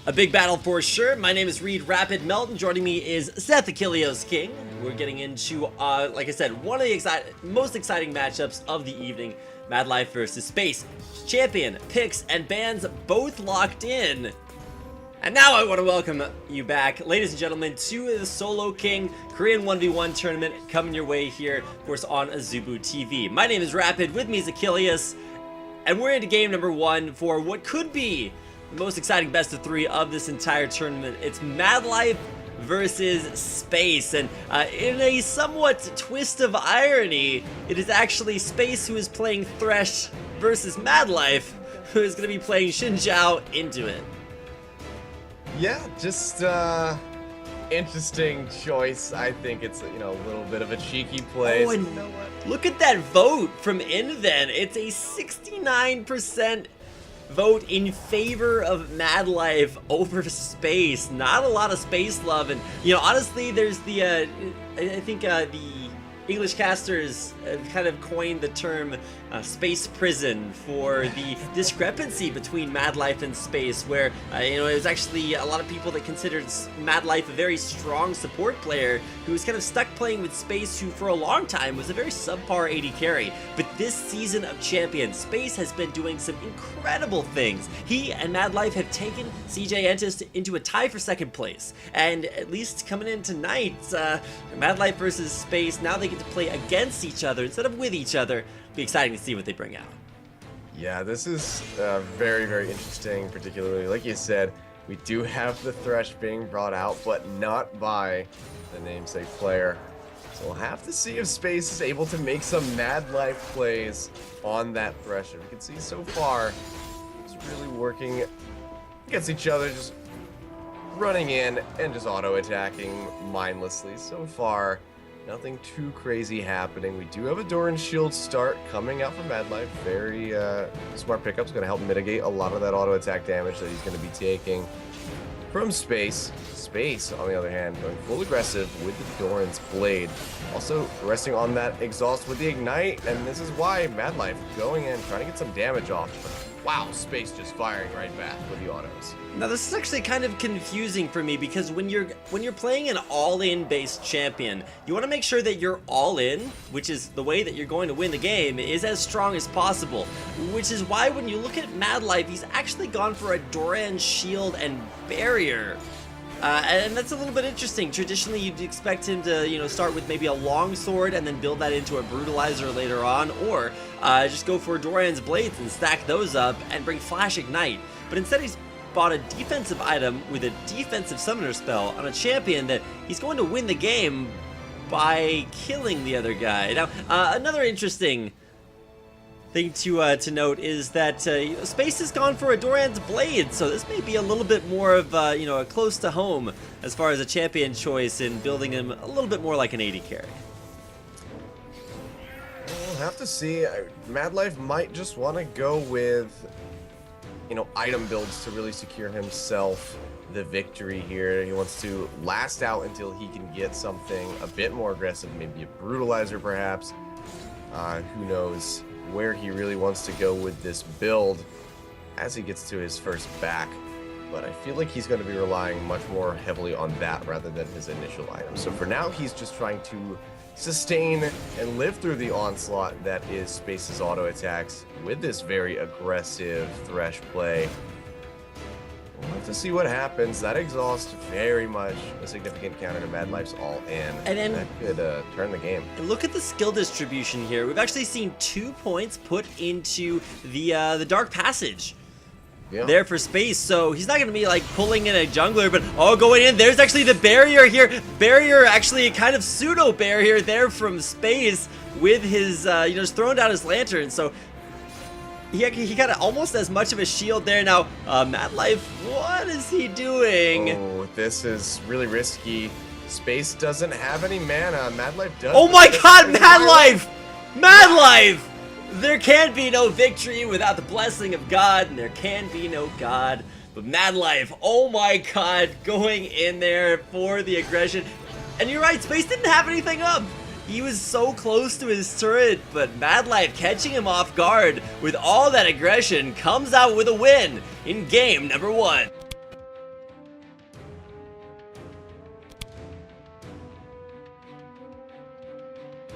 A big battle for sure. My name is Reed Rapid Melton. Joining me is Seth Achilleos King. We're getting into, like I said, one of the most exciting matchups of the evening. Madlife versus Space. Champion, picks, and bans both locked in. And now I want to welcome you back, ladies and gentlemen, to the Solo King Korean 1v1 tournament coming your way here, of course, on Azubu TV. My name is Rapid, with me is Achilleos, and we're into game number one for what could be the most exciting best of three of this entire tournament. It's Madlife versus Space, and in a somewhat twist of irony, it is actually Space who is playing Thresh versus Madlife, who is going to be playing Xinjiao into it. Yeah, just interesting choice. I think it's, a little bit of a cheeky play. Oh, and you know what? Look at that vote from InVen. It's a 69% vote in favor of Madlife over Space. Not a lot of Space love, and honestly, there's the I think the English casters kind of coined the term space prison for the discrepancy between Madlife and Space, where it was actually a lot of people that considered Madlife a very strong support player who was kind of stuck playing with Space, who for a long time was a very subpar AD carry. But this season of Champions, Space has been doing some incredible things. He and Madlife have taken CJ Entis into a tie for second place, and at least coming in tonight, Madlife versus Space, now they get to play against each other instead of with each other. Be exciting to see what they bring out. Yeah, this is very, very interesting, particularly, like you said, we do have the Thresh being brought out, but not by the namesake player. So we'll have to see if Space is able to make some Madlife plays on that Thresh. We can see so far, it's really working against each other, just running in and just auto-attacking mindlessly. So far, nothing too crazy happening. We do have a Doran shield start coming out from Madlife. Very smart pickups, going to help mitigate a lot of that auto attack damage that he's going to be taking from Space. Space, on the other hand, going full aggressive with the Doran's blade. Also resting on that exhaust with the ignite, and this is why Madlife going in, trying to get some damage off. Wow, Space just firing right back with the autos. Now this is actually kind of confusing for me, because when you're playing an all-in based champion, you want to make sure that your all-in, which is the way that you're going to win the game, is as strong as possible. Which is why when you look at Madlife, he's actually gone for a Doran shield and barrier. And that's a little bit interesting. Traditionally, you'd expect him to, start with maybe a long sword and then build that into a brutalizer later on, or just go for Doran's blades and stack those up and bring Flash Ignite. But instead, he's bought a defensive item with a defensive summoner spell on a champion that he's going to win the game by killing the other guy. Now, another interesting thing to note is that Space has gone for a Doran's blade, so this may be a little bit more of a close to home as far as a champion choice in building him a little bit more like an AD carry. We'll have to see. Madlife might just want to go with item builds to really secure himself the victory here. He wants to last out until he can get something a bit more aggressive, maybe a brutalizer perhaps. Who knows where he really wants to go with this build as he gets to his first back, but I feel like he's going to be relying much more heavily on that rather than his initial item. So for now, he's just trying to sustain and live through the onslaught that is Space's auto attacks with this very aggressive Thresh play. We'll have to see what happens. That exhaust, very much a significant counter to Madlife's all-in. And then that could turn the game. And look at the skill distribution here. We've actually seen 2 points put into the Dark Passage. Yeah. There for Space, so he's not going to be like pulling in a jungler, but going in. There's actually the barrier here. Barrier, actually a kind of pseudo barrier there from Space with his just throwing down his lantern. So he got almost as much of a shield there. Now, Madlife, what is he doing? Oh, this is really risky. Space doesn't have any mana. Madlife does. Oh my God, Madlife! Madlife! There can be no victory without the blessing of God, and there can be no God. But Madlife, oh my God, going in there for the aggression. And you're right, Space didn't have anything up. He was so close to his turret, but Madlife catching him off guard with all that aggression comes out with a win in game number 1.